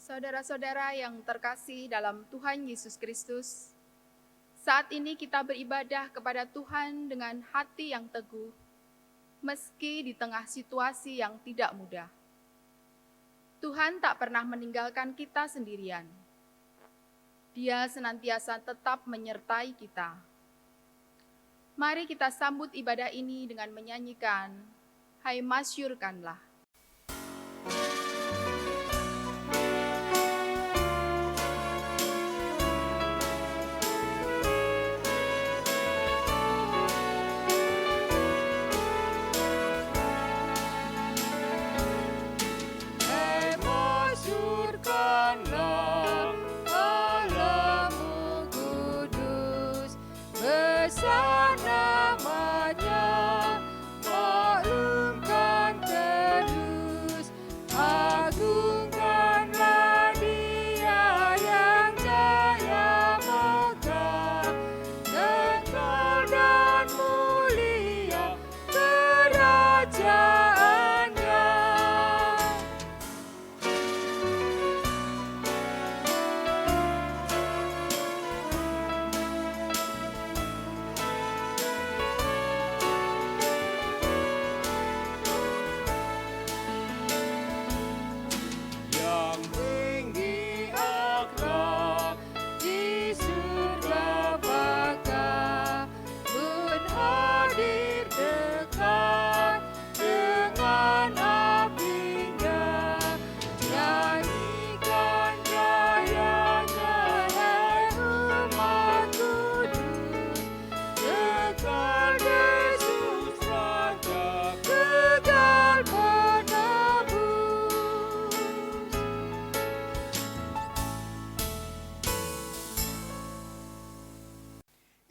Saudara-saudara yang terkasih dalam Tuhan Yesus Kristus, saat ini kita beribadah kepada Tuhan dengan hati yang teguh, meski di tengah situasi yang tidak mudah. Tuhan tak pernah meninggalkan kita sendirian. Dia senantiasa tetap menyertai kita. Mari kita sambut ibadah ini dengan menyanyikan, "Hai Masyurkanlah."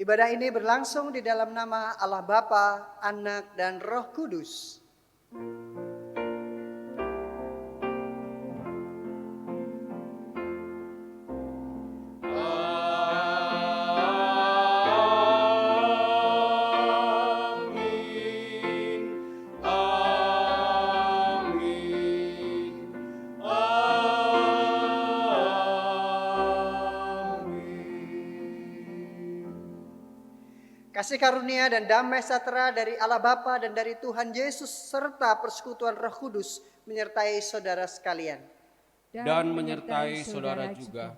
Ibadah ini berlangsung di dalam nama Allah Bapa, Anak, dan Roh Kudus. Kasih karunia dan damai sejahtera dari Allah Bapa dan dari Tuhan Yesus serta persekutuan Roh Kudus menyertai saudara sekalian. Dan menyertai saudara juga.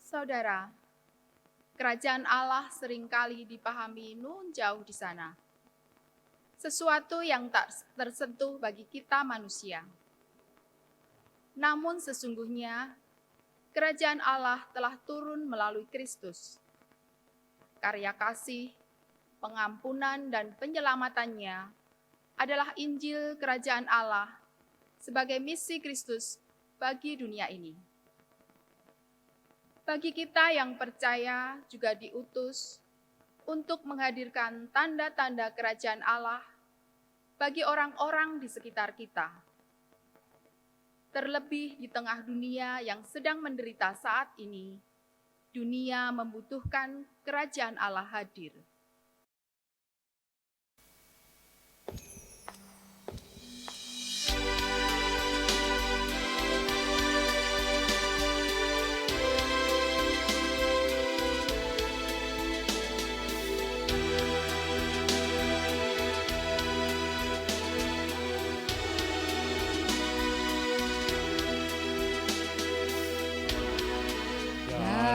Saudara, kerajaan Allah seringkali dipahami nun jauh di sana. Sesuatu yang tak tersentuh bagi kita manusia. Namun sesungguhnya, kerajaan Allah telah turun melalui Kristus. Karya kasih, pengampunan, dan penyelamatannya adalah Injil kerajaan Allah sebagai misi Kristus bagi dunia ini. Bagi kita yang percaya juga diutus untuk menghadirkan tanda-tanda kerajaan Allah bagi orang-orang di sekitar kita. Terlebih di tengah dunia yang sedang menderita saat ini, dunia membutuhkan kerajaan Allah hadir.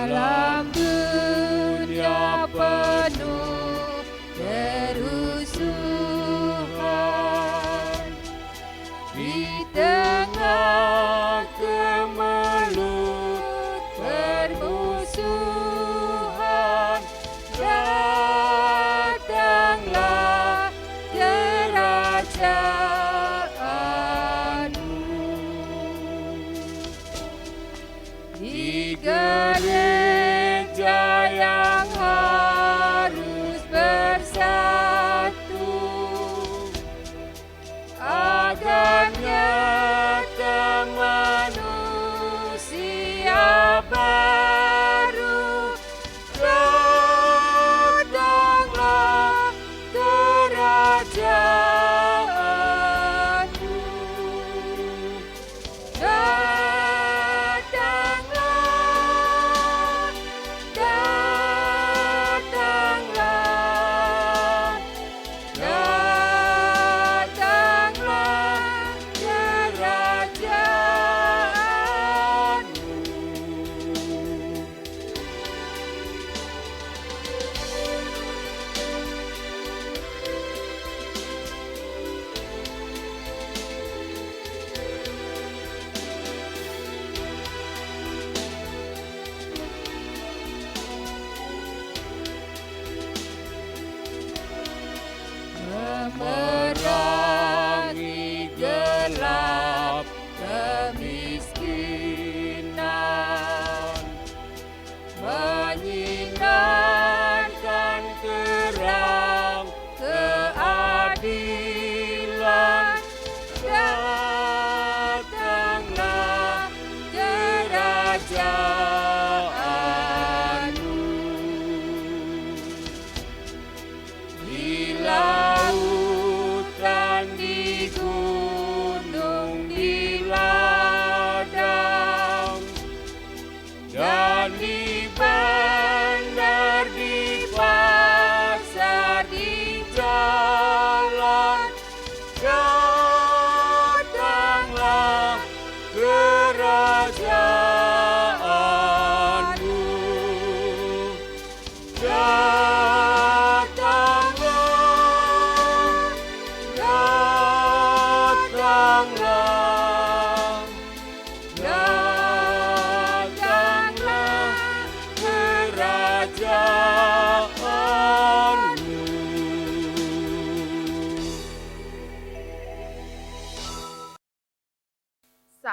Dalam dunia penuh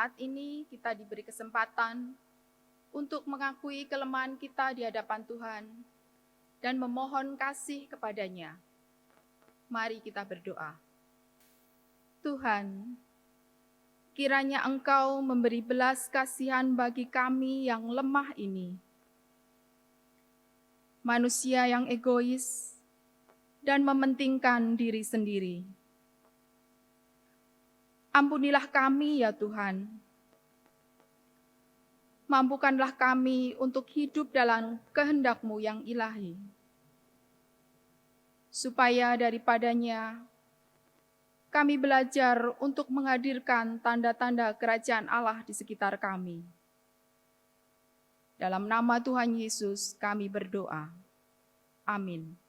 Saat ini kita diberi kesempatan untuk mengakui kelemahan kita di hadapan Tuhan dan memohon kasih kepadanya. Mari kita berdoa. Tuhan, kiranya Engkau memberi belas kasihan bagi kami yang lemah ini. Manusia yang egois dan mementingkan diri sendiri. Ampunilah kami ya Tuhan. Mampukanlah kami untuk hidup dalam kehendak-Mu yang ilahi. Supaya daripadanya kami belajar untuk menghadirkan tanda-tanda kerajaan Allah di sekitar kami. Dalam nama Tuhan Yesus kami berdoa. Amin.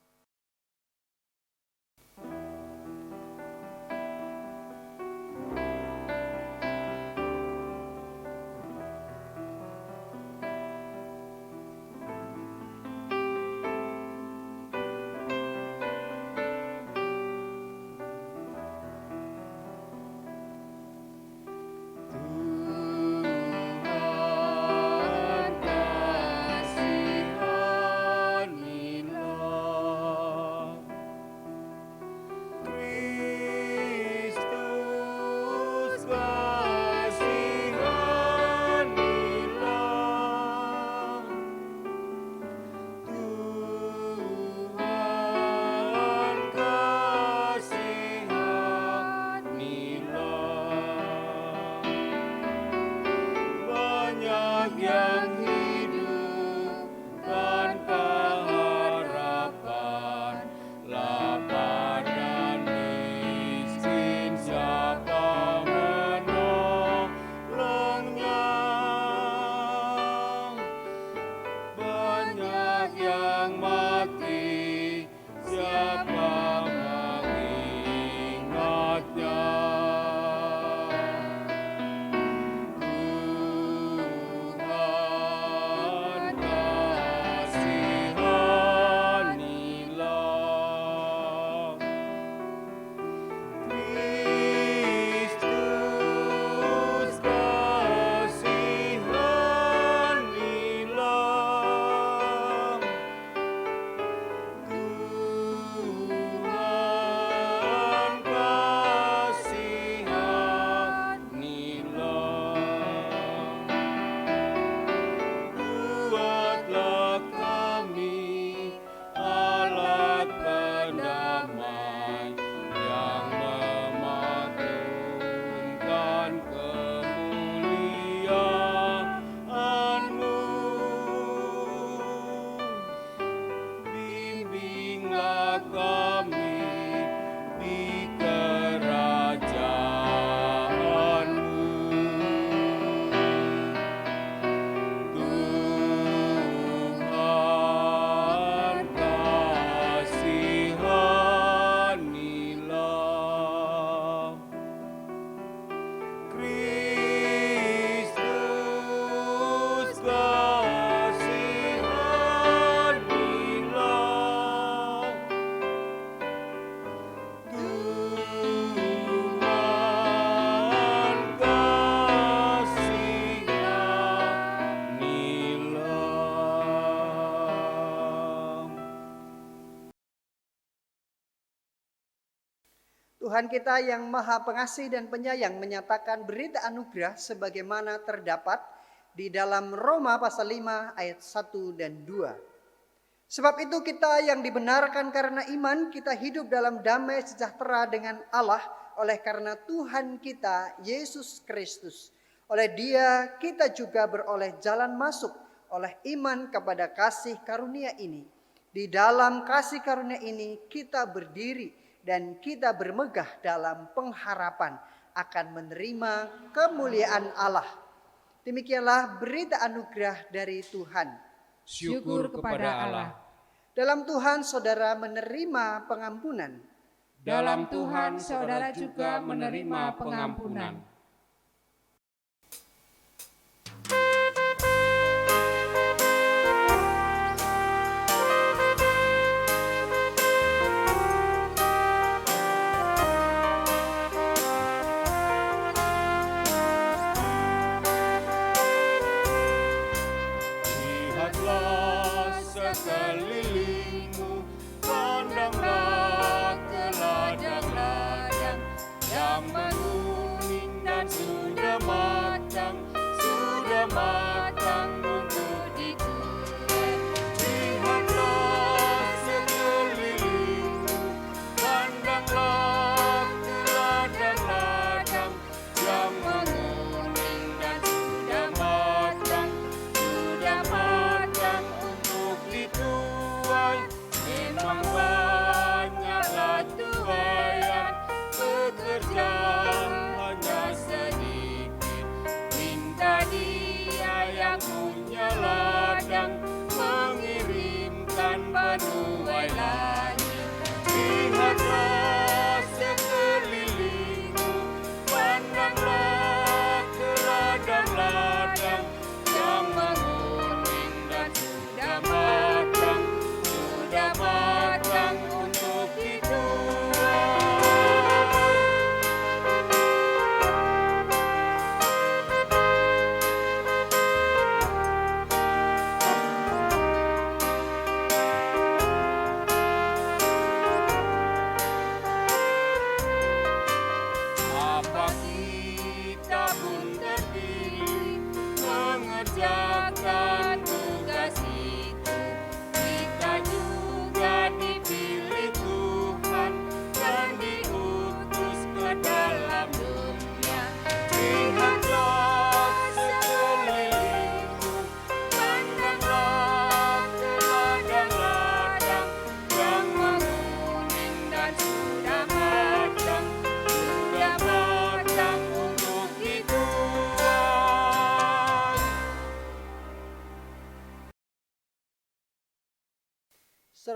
Tuhan kita yang Maha Pengasih dan Penyayang menyatakan berita anugerah sebagaimana terdapat di dalam Roma pasal 5 ayat 1 dan 2. Sebab itu kita yang dibenarkan karena iman, kita hidup dalam damai sejahtera dengan Allah oleh karena Tuhan kita Yesus Kristus. Oleh Dia kita juga beroleh jalan masuk oleh iman kepada kasih karunia ini. Di dalam kasih karunia ini kita berdiri dan kita bermegah dalam pengharapan akan menerima kemuliaan Allah. Demikianlah berita anugerah dari Tuhan. Syukur kepada Allah. Dalam Tuhan saudara menerima pengampunan. Dalam Tuhan saudara juga menerima pengampunan.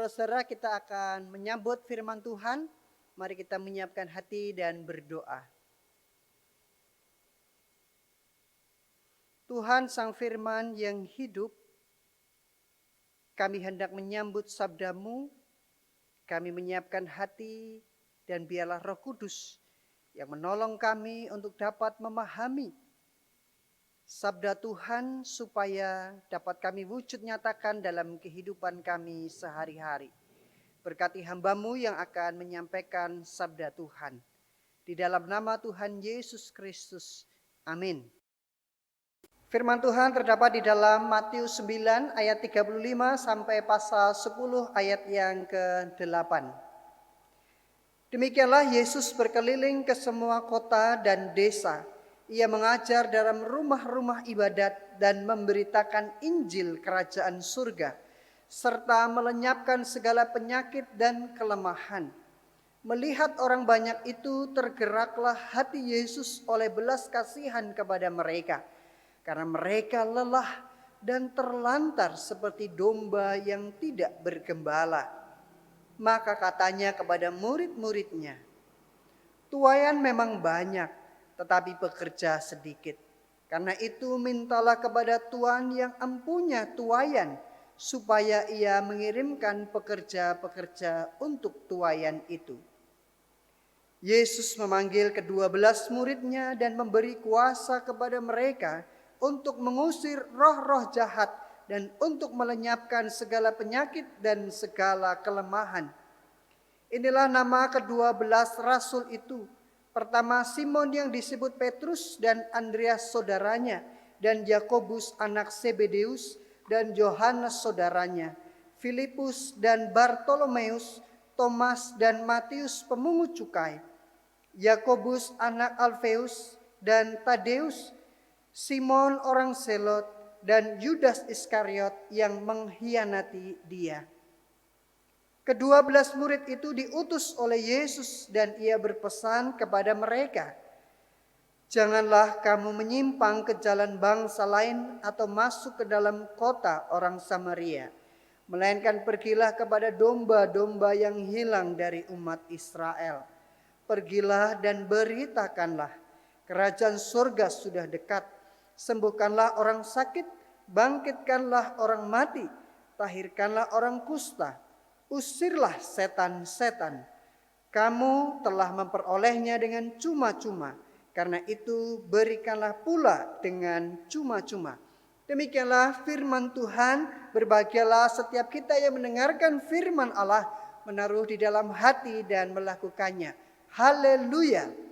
Saudara-saudara, kita akan menyambut firman Tuhan. Mari kita menyiapkan hati dan berdoa. Tuhan Sang Firman yang hidup, kami hendak menyambut sabda-Mu. Kami menyiapkan hati dan biarlah Roh Kudus yang menolong kami untuk dapat memahami sabda Tuhan supaya dapat kami wujud nyatakan dalam kehidupan kami sehari-hari. Berkati hamba-Mu yang akan menyampaikan sabda Tuhan. Di dalam nama Tuhan Yesus Kristus. Amin. Firman Tuhan terdapat di dalam Matius 9 ayat 35 sampai pasal 10 ayat yang ke-8. Demikianlah Yesus berkeliling ke semua kota dan desa. Ia mengajar dalam rumah-rumah ibadat dan memberitakan Injil kerajaan surga, serta melenyapkan segala penyakit dan kelemahan. Melihat orang banyak itu, tergeraklah hati Yesus oleh belas kasihan kepada mereka, karena mereka lelah dan terlantar seperti domba yang tidak bergembala. Maka katanya kepada murid-muridnya, "Tuaian memang banyak, tetapi pekerja sedikit. Karena itu mintalah kepada Tuhan yang empunya tuaian, supaya ia mengirimkan pekerja-pekerja untuk tuaian itu." Yesus memanggil ke-12 muridnya dan memberi kuasa kepada mereka untuk mengusir roh-roh jahat dan untuk melenyapkan segala penyakit dan segala kelemahan. Inilah nama ke-12 rasul itu. Pertama, Simon yang disebut Petrus dan Andreas saudaranya, dan Yakobus anak Zebedeus dan Yohanes saudaranya, Filipus dan Bartolomeus, Thomas dan Matius pemungut cukai, Yakobus anak Alfeus dan Tadeus, Simon orang Selot, dan Yudas Iskariot yang mengkhianati dia. Ke-12 murid itu diutus oleh Yesus dan ia berpesan kepada mereka, "Janganlah kamu menyimpang ke jalan bangsa lain atau masuk ke dalam kota orang Samaria, melainkan pergilah kepada domba-domba yang hilang dari umat Israel. Pergilah dan beritakanlah, kerajaan surga sudah dekat. Sembuhkanlah orang sakit, bangkitkanlah orang mati, tahirkanlah orang kusta, usirlah setan-setan. Kamu telah memperolehnya dengan cuma-cuma, karena itu berikanlah pula dengan cuma-cuma." Demikianlah firman Tuhan. Berbahagialah setiap kita yang mendengarkan firman Allah, menaruh di dalam hati dan melakukannya. Haleluya.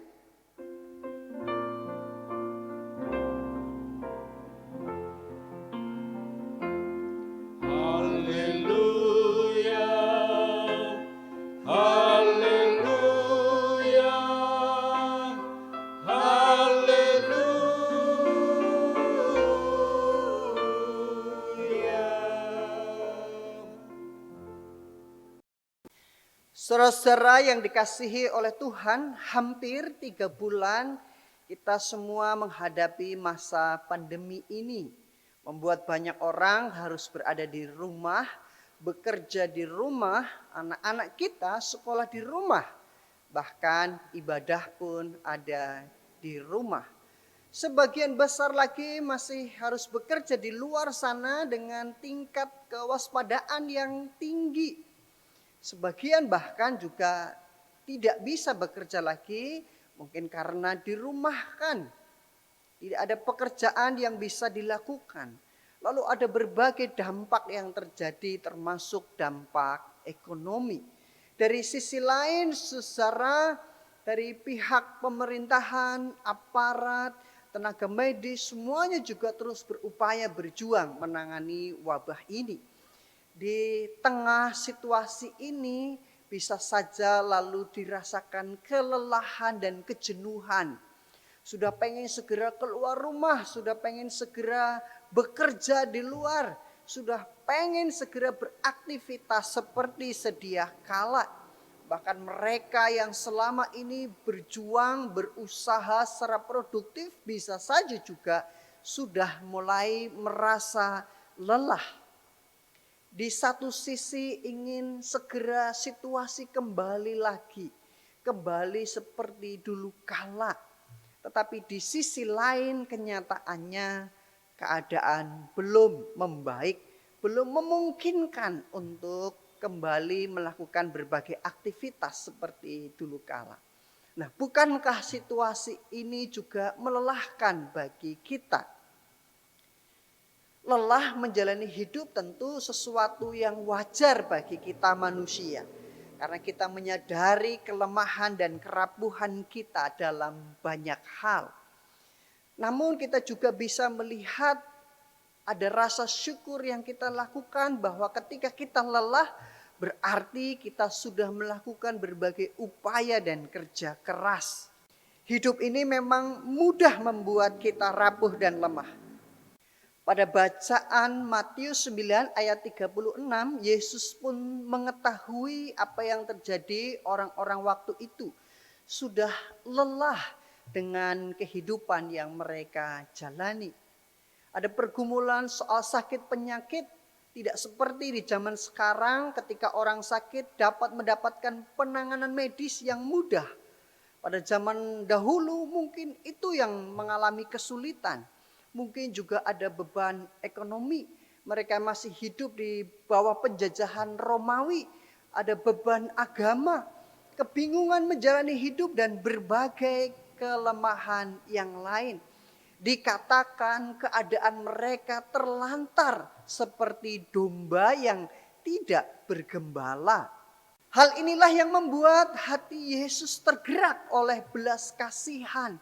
Saudara-saudara yang dikasihi oleh Tuhan, hampir 3 bulan kita semua menghadapi masa pandemi ini. Membuat banyak orang harus berada di rumah, bekerja di rumah, anak-anak kita sekolah di rumah. Bahkan ibadah pun ada di rumah. Sebagian besar lagi masih harus bekerja di luar sana dengan tingkat kewaspadaan yang tinggi. Sebagian bahkan juga tidak bisa bekerja lagi, mungkin karena dirumahkan. Tidak ada pekerjaan yang bisa dilakukan. Lalu ada berbagai dampak yang terjadi, termasuk dampak ekonomi. Dari sisi lain, secara dari pihak pemerintahan, aparat, tenaga medis, semuanya juga terus berupaya berjuang menangani wabah ini. Di tengah situasi ini bisa saja lalu dirasakan kelelahan dan kejenuhan. Sudah pengen segera keluar rumah, sudah pengen segera bekerja di luar, sudah pengen segera beraktivitas seperti sedia kala. Bahkan mereka yang selama ini berjuang, berusaha secara produktif bisa saja juga sudah mulai merasa lelah. Di satu sisi ingin segera situasi kembali lagi, kembali seperti dulu kala. Tetapi di sisi lain kenyataannya keadaan belum membaik, belum memungkinkan untuk kembali melakukan berbagai aktivitas seperti dulu kala. Nah, bukankah situasi ini juga melelahkan bagi kita? Lelah menjalani hidup tentu sesuatu yang wajar bagi kita manusia. Karena kita menyadari kelemahan dan kerapuhan kita dalam banyak hal. Namun kita juga bisa melihat ada rasa syukur yang kita lakukan bahwa ketika kita lelah berarti kita sudah melakukan berbagai upaya dan kerja keras. Hidup ini memang mudah membuat kita rapuh dan lemah. Pada bacaan Matius 9 ayat 36, Yesus pun mengetahui apa yang terjadi orang-orang waktu itu. Sudah lelah dengan kehidupan yang mereka jalani. Ada pergumulan soal sakit penyakit, tidak seperti di zaman sekarang ketika orang sakit dapat mendapatkan penanganan medis yang mudah. Pada zaman dahulu mungkin itu yang mengalami kesulitan. Mungkin juga ada beban ekonomi. Mereka masih hidup di bawah penjajahan Romawi. Ada beban agama, kebingungan menjalani hidup dan berbagai kelemahan yang lain. Dikatakan keadaan mereka terlantar seperti domba yang tidak bergembala. Hal inilah yang membuat hati Yesus tergerak oleh belas kasihan.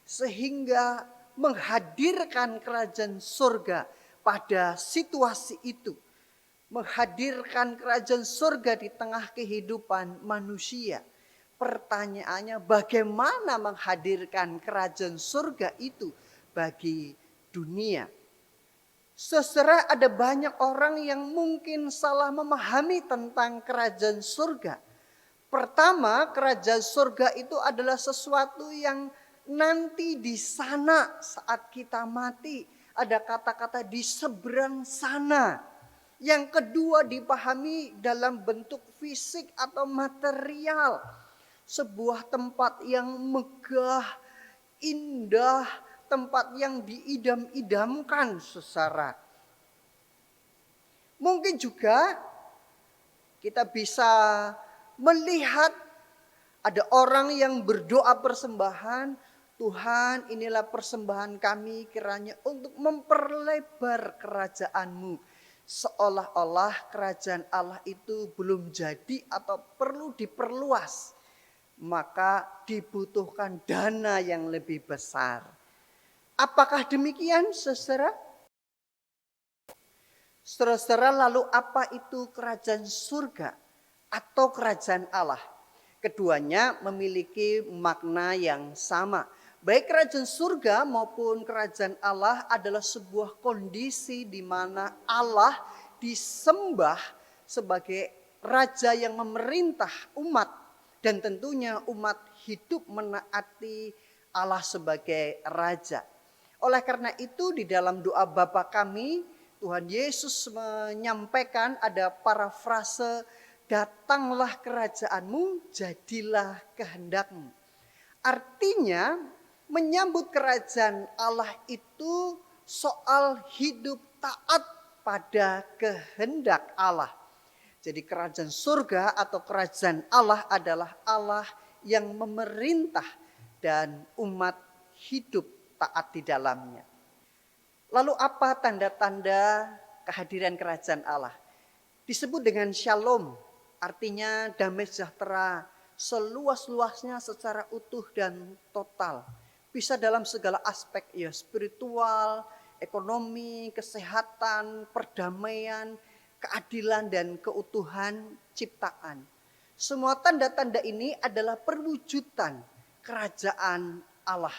Sehingga menghadirkan kerajaan surga pada situasi itu. Menghadirkan kerajaan surga di tengah kehidupan manusia. Pertanyaannya, bagaimana menghadirkan kerajaan surga itu bagi dunia? Saudara, ada banyak orang yang mungkin salah memahami tentang kerajaan surga. Pertama, kerajaan surga itu adalah sesuatu yang nanti di sana saat kita mati. Ada kata-kata di seberang sana. Yang kedua dipahami dalam bentuk fisik atau material. Sebuah tempat yang megah, indah, tempat yang diidam-idamkan saudara. Mungkin juga kita bisa melihat ada orang yang berdoa persembahan, Tuhan, inilah persembahan kami kiranya untuk memperlebar kerajaan-Mu. Seolah-olah kerajaan Allah itu belum jadi atau perlu diperluas. Maka dibutuhkan dana yang lebih besar. Apakah demikian, saudara? Saudara, lalu apa itu kerajaan surga atau kerajaan Allah? Keduanya memiliki makna yang sama. Baik kerajaan surga maupun kerajaan Allah adalah sebuah kondisi di mana Allah disembah sebagai raja yang memerintah umat. Dan tentunya umat hidup menaati Allah sebagai raja. Oleh karena itu di dalam doa Bapa kami, Tuhan Yesus menyampaikan ada parafrase, datanglah kerajaan-Mu, jadilah kehendak-Mu. Artinya menyambut kerajaan Allah itu soal hidup taat pada kehendak Allah. Jadi kerajaan surga atau kerajaan Allah adalah Allah yang memerintah dan umat hidup taat di dalamnya. Lalu apa tanda-tanda kehadiran kerajaan Allah? Disebut dengan shalom, artinya damai sejahtera seluas-luasnya secara utuh dan total. Bisa dalam segala aspek, ya, spiritual, ekonomi, kesehatan, perdamaian, keadilan dan keutuhan ciptaan. Semua tanda-tanda ini adalah perwujudan kerajaan Allah.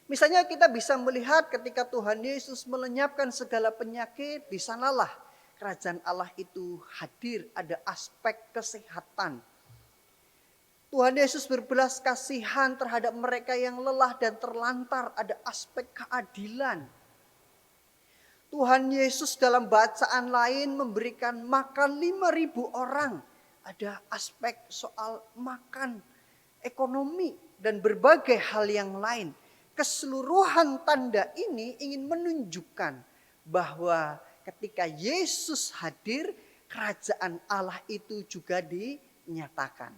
Misalnya kita bisa melihat ketika Tuhan Yesus melenyapkan segala penyakit, di sanalah kerajaan Allah itu hadir, ada aspek kesehatan. Tuhan Yesus berbelas kasihan terhadap mereka yang lelah dan terlantar, ada aspek keadilan. Tuhan Yesus dalam bacaan lain memberikan makan 5.000 orang. Ada aspek soal makan, ekonomi, dan berbagai hal yang lain. Keseluruhan tanda ini ingin menunjukkan bahwa ketika Yesus hadir, kerajaan Allah itu juga dinyatakan.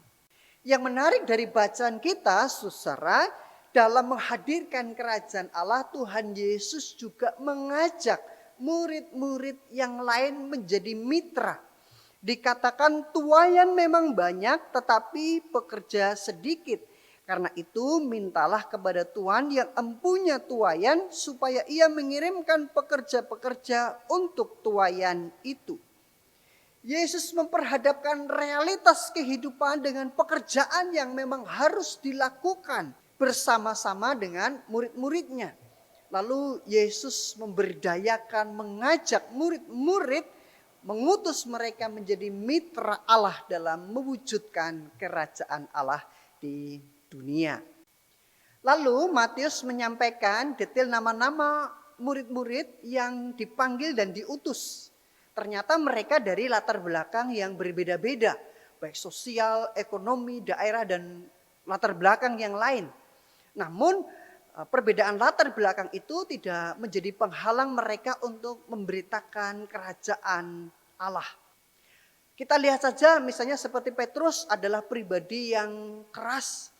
Yang menarik dari bacaan kita, saudara, dalam menghadirkan kerajaan Allah, Tuhan Yesus juga mengajak murid-murid yang lain menjadi mitra. Dikatakan tuaian memang banyak tetapi pekerja sedikit. Karena itu mintalah kepada Tuhan yang empunya tuaian supaya ia mengirimkan pekerja-pekerja untuk tuaian itu. Yesus memperhadapkan realitas kehidupan dengan pekerjaan yang memang harus dilakukan bersama-sama dengan murid-muridnya. Lalu Yesus memberdayakan, mengajak murid-murid, mengutus mereka menjadi mitra Allah dalam mewujudkan kerajaan Allah di dunia. Lalu Matius menyampaikan detail nama-nama murid-murid yang dipanggil dan diutus. Ternyata mereka dari latar belakang yang berbeda-beda, baik sosial, ekonomi, daerah, dan latar belakang yang lain. Namun perbedaan latar belakang itu tidak menjadi penghalang mereka untuk memberitakan kerajaan Allah. Kita lihat saja misalnya seperti Petrus adalah pribadi yang keras,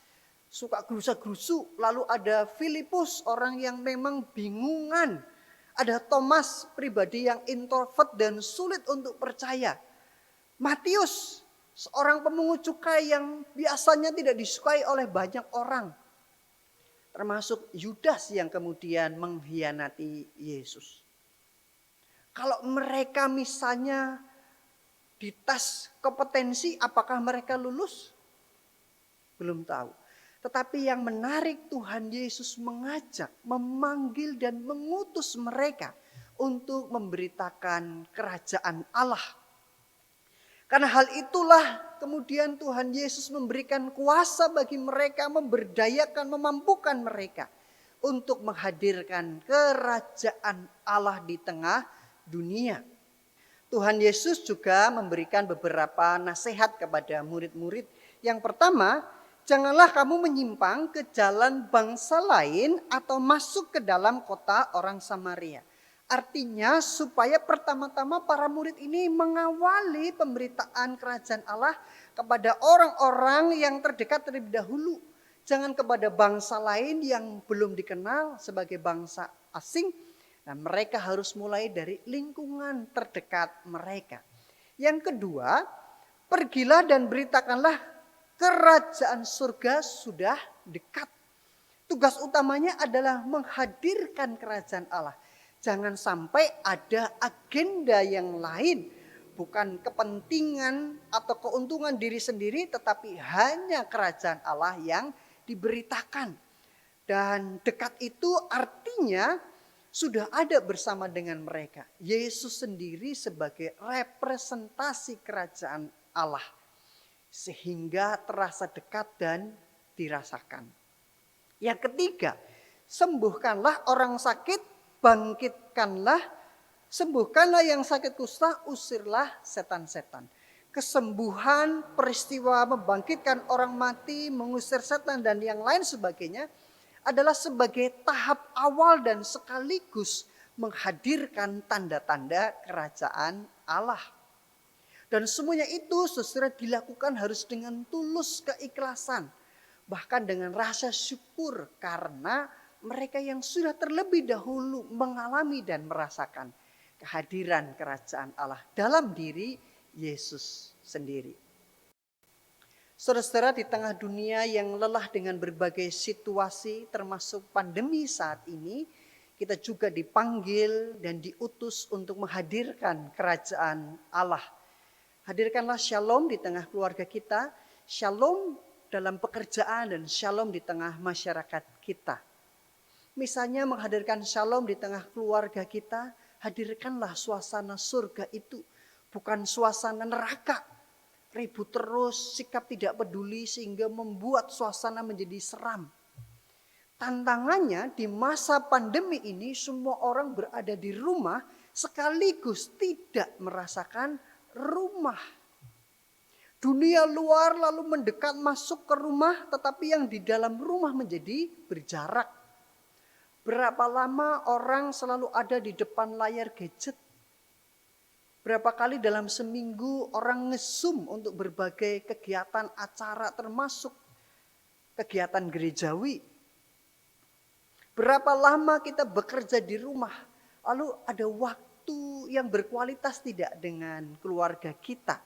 suka gerusa-gerusu. Lalu ada Filipus, orang yang memang bingungan. Ada Thomas, pribadi yang introvert dan sulit untuk percaya. Matius, seorang pemungut cukai yang biasanya tidak disukai oleh banyak orang. Termasuk Yudas yang kemudian mengkhianati Yesus. Kalau mereka misalnya dites kompetensi, apakah mereka lulus? Belum tahu. Tetapi yang menarik, Tuhan Yesus mengajak, memanggil dan mengutus mereka untuk memberitakan kerajaan Allah. Karena hal itulah kemudian Tuhan Yesus memberikan kuasa bagi mereka, memberdayakan, memampukan mereka untuk menghadirkan kerajaan Allah di tengah dunia. Tuhan Yesus juga memberikan beberapa nasihat kepada murid-murid. Yang pertama, janganlah kamu menyimpang ke jalan bangsa lain atau masuk ke dalam kota orang Samaria. Artinya supaya pertama-tama para murid ini mengawali pemberitaan kerajaan Allah kepada orang-orang yang terdekat terlebih dahulu. Jangan kepada bangsa lain yang belum dikenal sebagai bangsa asing. Nah, mereka harus mulai dari lingkungan terdekat mereka. Yang kedua, pergilah dan beritakanlah kerajaan surga sudah dekat. Tugas utamanya adalah menghadirkan kerajaan Allah. Jangan sampai ada agenda yang lain. Bukan kepentingan atau keuntungan diri sendiri, tetapi hanya kerajaan Allah yang diberitakan. Dan dekat itu artinya sudah ada bersama dengan mereka. Yesus sendiri sebagai representasi kerajaan Allah. Sehingga terasa dekat dan dirasakan. Yang ketiga, sembuhkanlah orang sakit, sembuhkanlah yang sakit kusta, usirlah setan-setan. Kesembuhan, peristiwa membangkitkan orang mati, mengusir setan dan yang lain sebagainya adalah sebagai tahap awal dan sekaligus menghadirkan tanda-tanda kerajaan Allah. Dan semuanya itu sesuai dilakukan harus dengan tulus keikhlasan. Bahkan dengan rasa syukur karena mereka yang sudah terlebih dahulu mengalami dan merasakan kehadiran kerajaan Allah dalam diri Yesus sendiri. Saudara-saudara, di tengah dunia yang lelah dengan berbagai situasi termasuk pandemi saat ini, kita juga dipanggil dan diutus untuk menghadirkan kerajaan Allah. Hadirkanlah shalom di tengah keluarga kita, shalom dalam pekerjaan dan shalom di tengah masyarakat kita. Misalnya menghadirkan shalom di tengah keluarga kita, hadirkanlah suasana surga itu, bukan suasana neraka. Ribut terus, sikap tidak peduli sehingga membuat suasana menjadi seram. Tantangannya di masa pandemi ini semua orang berada di rumah sekaligus tidak merasakan rumah. Dunia luar lalu mendekat masuk ke rumah, tetapi yang di dalam rumah menjadi berjarak. Berapa lama orang selalu ada di depan layar gadget? Berapa kali dalam seminggu orang nge-zoom untuk berbagai kegiatan acara termasuk kegiatan gerejawi? Berapa lama kita bekerja di rumah? Lalu ada waktu yang berkualitas tidak dengan keluarga kita?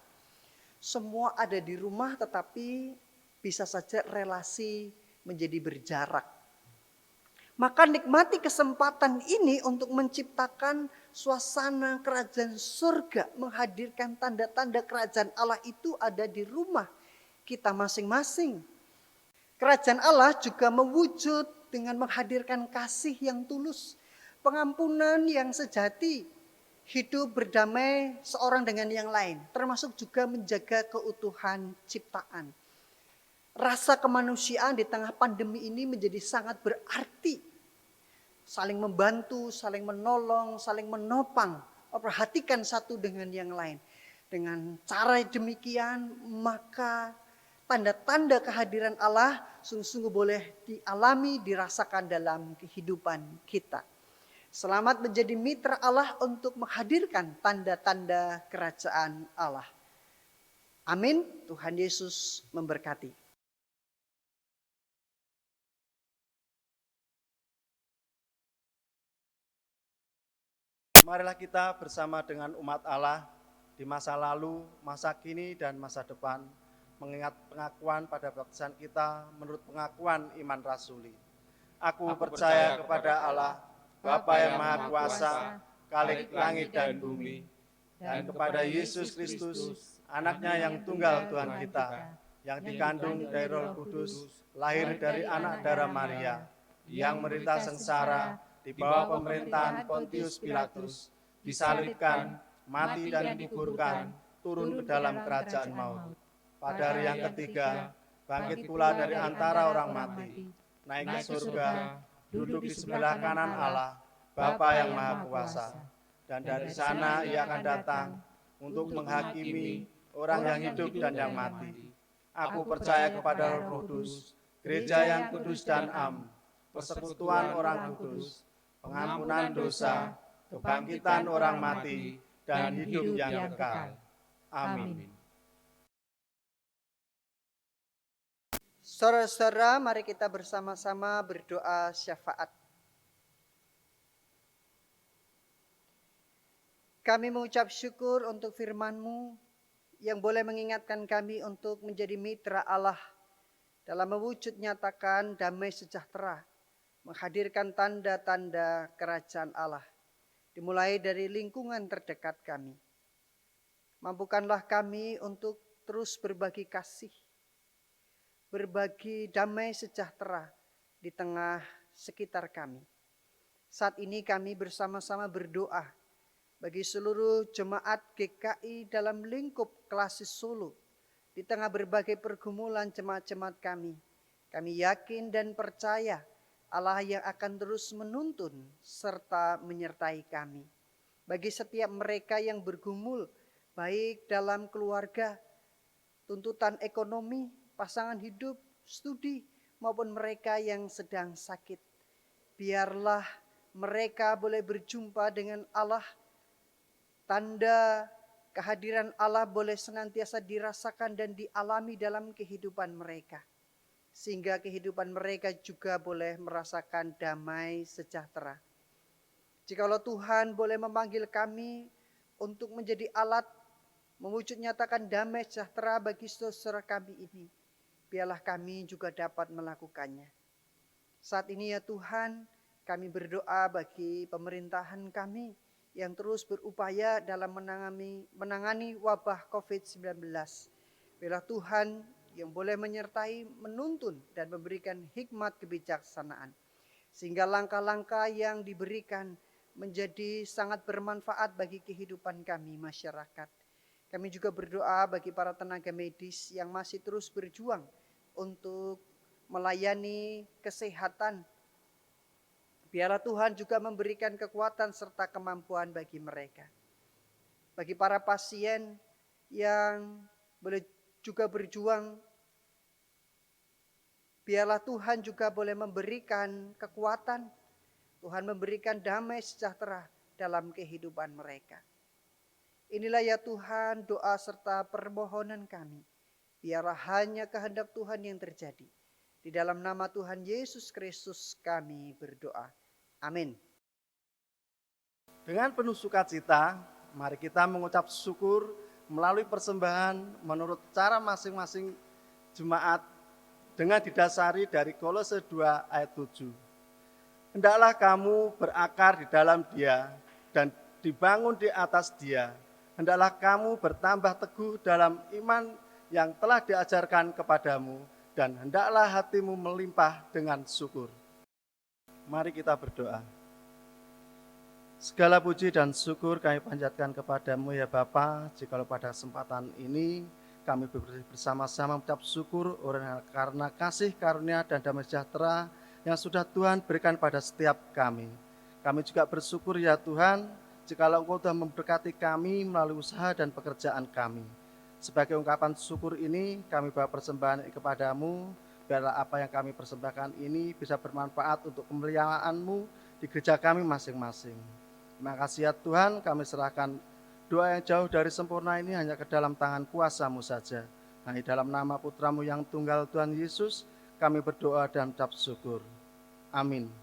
Semua ada di rumah tetapi bisa saja relasi menjadi berjarak. Maka nikmati kesempatan ini untuk menciptakan suasana kerajaan surga. Menghadirkan tanda-tanda kerajaan Allah itu ada di rumah kita masing-masing. Kerajaan Allah juga mewujud dengan menghadirkan kasih yang tulus. Pengampunan yang sejati. Hidup berdamai seorang dengan yang lain, termasuk juga menjaga keutuhan ciptaan. Rasa kemanusiaan di tengah pandemi ini menjadi sangat berarti. Saling membantu, saling menolong, saling menopang, memperhatikan satu dengan yang lain. Dengan cara demikian, maka tanda-tanda kehadiran Allah sungguh-sungguh boleh dialami, dirasakan dalam kehidupan kita. Selamat menjadi mitra Allah untuk menghadirkan tanda-tanda kerajaan Allah. Amin. Tuhan Yesus memberkati. Marilah kita bersama dengan umat Allah di masa lalu, masa kini, dan masa depan mengingat pengakuan pada baptisan kita menurut pengakuan iman rasuli. Aku percaya kepada Allah, Bapa yang Maha Kuasa, Khalik langit dan bumi, dan kepada Yesus Kristus, anaknya yang tunggal Tuhan kita, yang dikandung dari Roh Kudus, lahir dari anak darah Maria, yang menderita sengsara di bawah pemerintahan Pontius Pilatus, disalibkan, mati dan dikuburkan, turun ke dalam kerajaan maut. Pada hari yang ketiga, bangkit pula dari antara orang mati, naik ke surga, duduk di sebelah kanan Allah, Bapa yang Maha Kuasa. Dan dari sana Ia akan datang untuk menghakimi orang yang hidup dan yang mati. Aku percaya kepada Roh Kudus, gereja yang kudus dan am, persekutuan orang kudus, pengampunan dosa, kebangkitan orang mati, dan hidup yang kekal. Amin. Saudara-saudara, mari kita bersama-sama berdoa syafaat. Kami mengucap syukur untuk firman-Mu yang boleh mengingatkan kami untuk menjadi mitra Allah dalam mewujud nyatakan damai sejahtera, menghadirkan tanda-tanda kerajaan Allah, dimulai dari lingkungan terdekat kami. Mampukanlah kami untuk terus berbagi kasih, berbagi damai sejahtera di tengah sekitar kami. Saat ini kami bersama-sama berdoa bagi seluruh jemaat GKI dalam lingkup Klasis Solo. Di tengah berbagai pergumulan jemaat-jemaat kami yakin dan percaya Allah yang akan terus menuntun serta menyertai kami. Bagi setiap mereka yang bergumul, baik dalam keluarga, tuntutan ekonomi, pasangan hidup, studi, maupun mereka yang sedang sakit. Biarlah mereka boleh berjumpa dengan Allah. Tanda kehadiran Allah boleh senantiasa dirasakan dan dialami dalam kehidupan mereka. Sehingga kehidupan mereka juga boleh merasakan damai sejahtera. Jikalau Tuhan boleh memanggil kami untuk menjadi alat mewujud nyatakan damai sejahtera bagi saudara kami ini, biarlah kami juga dapat melakukannya. Saat ini ya Tuhan, kami berdoa bagi pemerintahan kami yang terus berupaya dalam menangani wabah COVID-19. Biarlah Tuhan yang boleh menyertai, menuntun, dan memberikan hikmat kebijaksanaan. Sehingga langkah-langkah yang diberikan menjadi sangat bermanfaat bagi kehidupan kami masyarakat. Kami juga berdoa bagi para tenaga medis yang masih terus berjuang untuk melayani kesehatan Biarlah Tuhan juga memberikan kekuatan serta kemampuan bagi mereka. Bagi para pasien yang boleh juga berjuang, biarlah Tuhan juga boleh memberikan kekuatan. Tuhan memberikan damai sejahtera dalam kehidupan mereka. Inilah ya Tuhan doa serta permohonan kami. Biarlah hanya kehendak Tuhan yang terjadi. Di dalam nama Tuhan Yesus Kristus kami berdoa. Amin. Dengan penuh sukacita, mari kita mengucap syukur melalui persembahan menurut cara masing-masing jemaat dengan didasari dari Kolose 2 ayat 7. Hendaklah kamu berakar di dalam Dia dan dibangun di atas Dia. Hendaklah kamu bertambah teguh dalam iman yang telah diajarkan kepadamu dan hendaklah hatimu melimpah dengan syukur. Mari kita berdoa. Segala puji dan syukur kami panjatkan kepadamu ya Bapa, jikalau pada kesempatan ini kami bersama-sama mengucap syukur karena kasih karunia dan damai sejahtera yang sudah Tuhan berikan pada setiap kami. Kami juga bersyukur ya Tuhan, jikalau Engkau telah memberkati kami melalui usaha dan pekerjaan kami. Sebagai ungkapan syukur ini, kami bawa persembahan kepadamu, biarlah apa yang kami persembahkan ini bisa bermanfaat untuk kemuliaan-Mu di gereja kami masing-masing. Terima kasih ya Tuhan, kami serahkan doa yang jauh dari sempurna ini hanya ke dalam tangan kuasa-Mu saja. Hanya dalam nama Putra-Mu yang tunggal Tuhan Yesus, kami berdoa dan ucap syukur. Amin.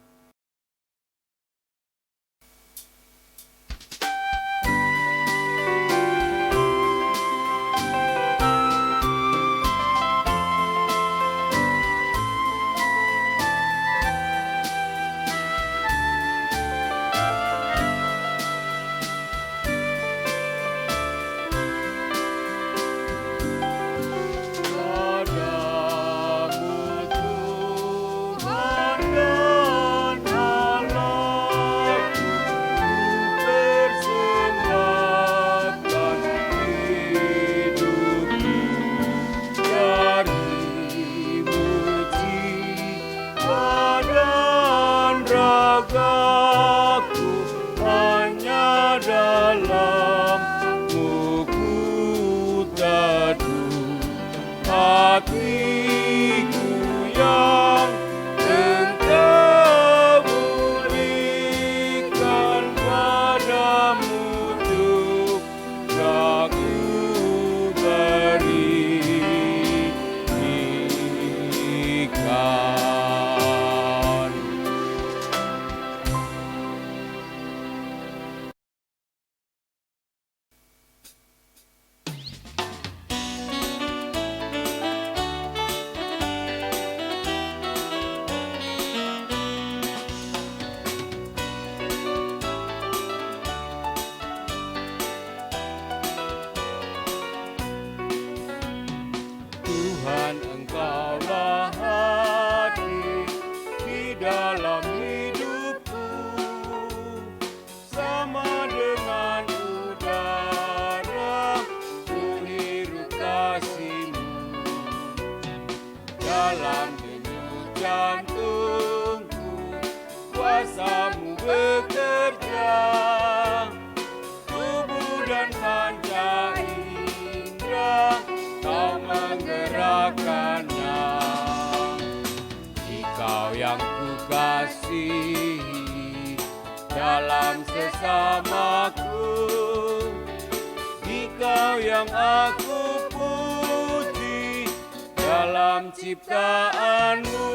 dalam sesamaku, Dikau yang aku puji dalam ciptaanmu,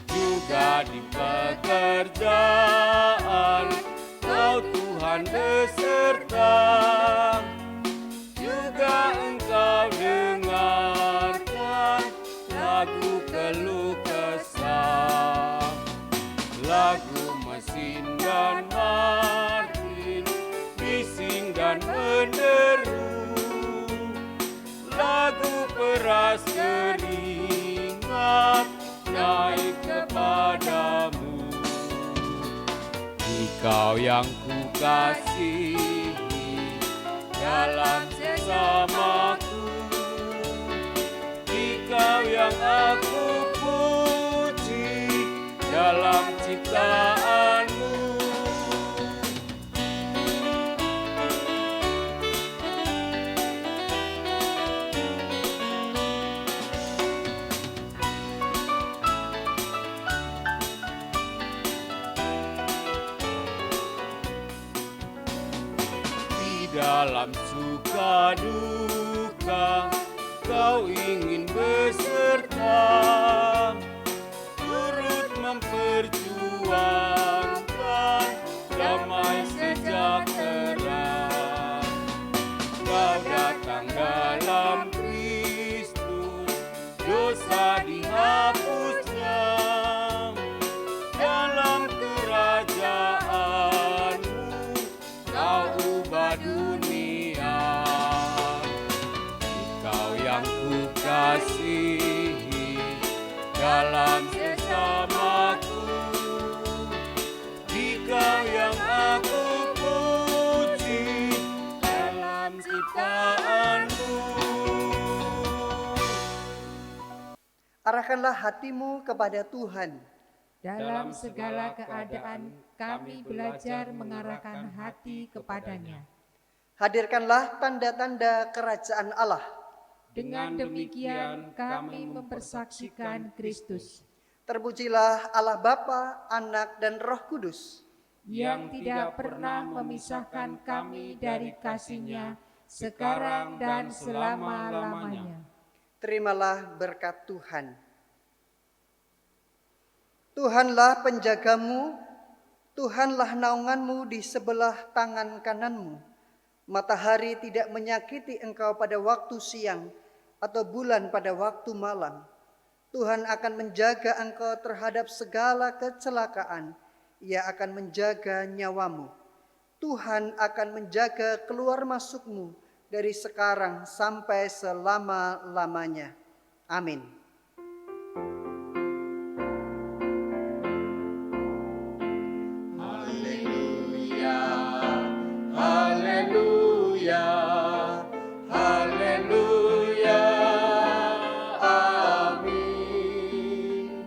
juga di pekerjaan Kau Tuhan beserta, juga Engkau dengarkan lagu keluh kesah, lagu mesin dan Martin, bising dan menderu, lagu peras keringat naik kepadamu. Dikau yang kukasihi dalam sesamaku, Dikau yang aku puji dalam ciptaanmu, dalam suka duka Kau ingin beserta, turut memperjuangkan damai sejahtera. Kau datang dalam Kristus, dosa dihapusnya, dalam kerajaanmu kau ubah dunia. Kau yang kukasihi dalam sesamaku, Dikau yang aku puji dalam ciptaanmu. Arahkanlah hatimu kepada Tuhan. Dalam segala keadaan kami belajar mengarahkan hati kepadanya. Hadirkanlah tanda-tanda kerajaan Allah. Dengan demikian kami mempersaksikan Kristus, Terpujilah Allah Bapa, Anak, dan Roh Kudus, yang tidak pernah memisahkan kami dari kasih-Nya, sekarang dan selama-lamanya. Terimalah berkat Tuhan. Tuhanlah penjagamu, Tuhanlah naunganmu di sebelah tangan kananmu. Matahari tidak menyakiti engkau pada waktu siang, atau bulan pada waktu malam. Tuhan akan menjaga engkau terhadap segala kecelakaan. Ia akan menjaga nyawamu. Tuhan akan menjaga keluar masukmu dari sekarang sampai selama-lamanya. Amin. Haleluya, haleluya, haleluya, amin.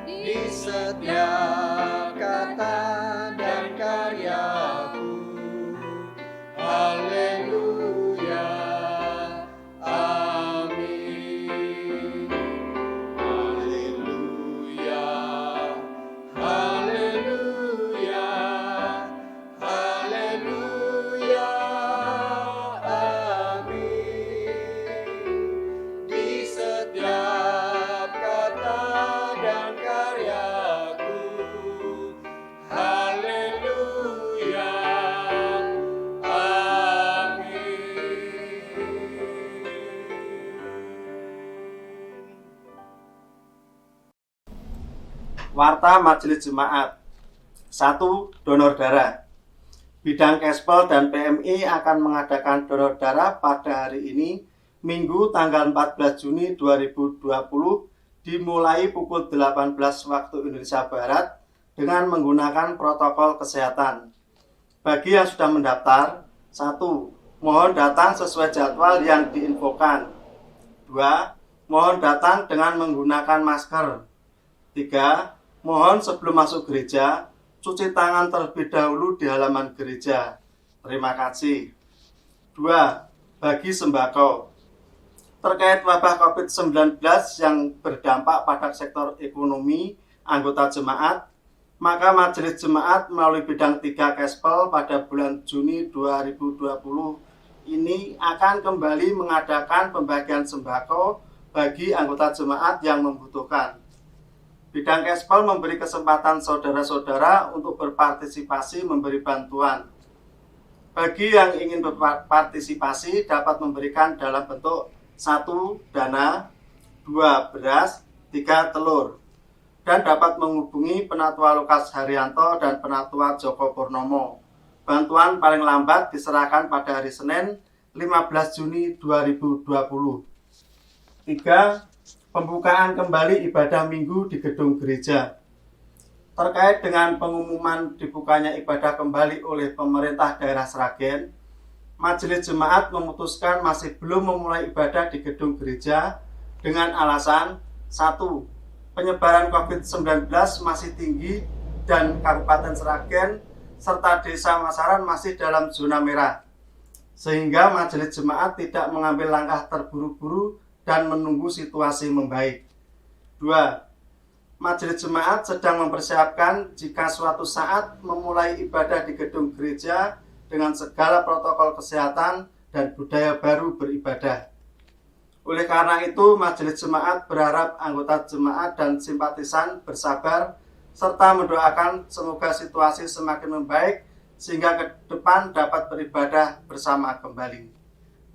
Di setiap kata dan karyaku, Haleluya, amin. Haleluya, haleluya, haleluya, amin. di setiap kata dan karyaku, Haleluya, amin. Warta Majelis Jemaat. 1. Donor darah. Bidang Kespel dan PMI akan mengadakan donor darah pada hari ini, Minggu tanggal 14 Juni 2020, dimulai pukul 18 waktu Indonesia Barat dengan menggunakan protokol kesehatan. Bagi yang sudah mendaftar, 1. Mohon datang sesuai jadwal yang diinfokan. 2. Mohon datang dengan menggunakan masker. 3. Mohon sebelum masuk gereja, cuci tangan terlebih dahulu di halaman gereja. Terima kasih. 2. Bagi sembako. Terkait wabah COVID-19 yang berdampak pada sektor ekonomi anggota jemaat, maka Majelis Jemaat melalui bidang 3 Kespel pada bulan Juni 2020 ini akan kembali mengadakan pembagian sembako bagi anggota jemaat yang membutuhkan. Bidang Kespel memberi kesempatan saudara-saudara untuk berpartisipasi memberi bantuan. Bagi yang ingin berpartisipasi dapat memberikan dalam bentuk 1. Dana, 2. Beras, 3. Telur, dan dapat menghubungi Penatua Lukas Haryanto dan Penatua Joko Purnomo. Bantuan paling lambat diserahkan pada hari Senin 15 Juni 2020. 3. Pembukaan kembali ibadah minggu di gedung gereja. Terkait dengan pengumuman dibukanya ibadah kembali oleh pemerintah daerah Sragen, Majelis Jemaat memutuskan masih belum memulai ibadah di gedung gereja dengan alasan 1. Penyebaran COVID-19 masih tinggi dan Kabupaten Sragen serta Desa Masaran masih dalam zona merah, sehingga Majelis Jemaat tidak mengambil langkah terburu-buru dan menunggu situasi membaik. 2. Majelis Jemaat sedang mempersiapkan jika suatu saat memulai ibadah di gedung gereja dengan segala protokol kesehatan dan budaya baru beribadah. Oleh karena itu, Majelis Jemaat berharap anggota jemaat dan simpatisan bersabar serta mendoakan semoga situasi semakin membaik sehingga ke depan dapat beribadah bersama kembali.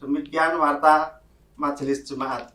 Demikian warta Majelis Jemaat.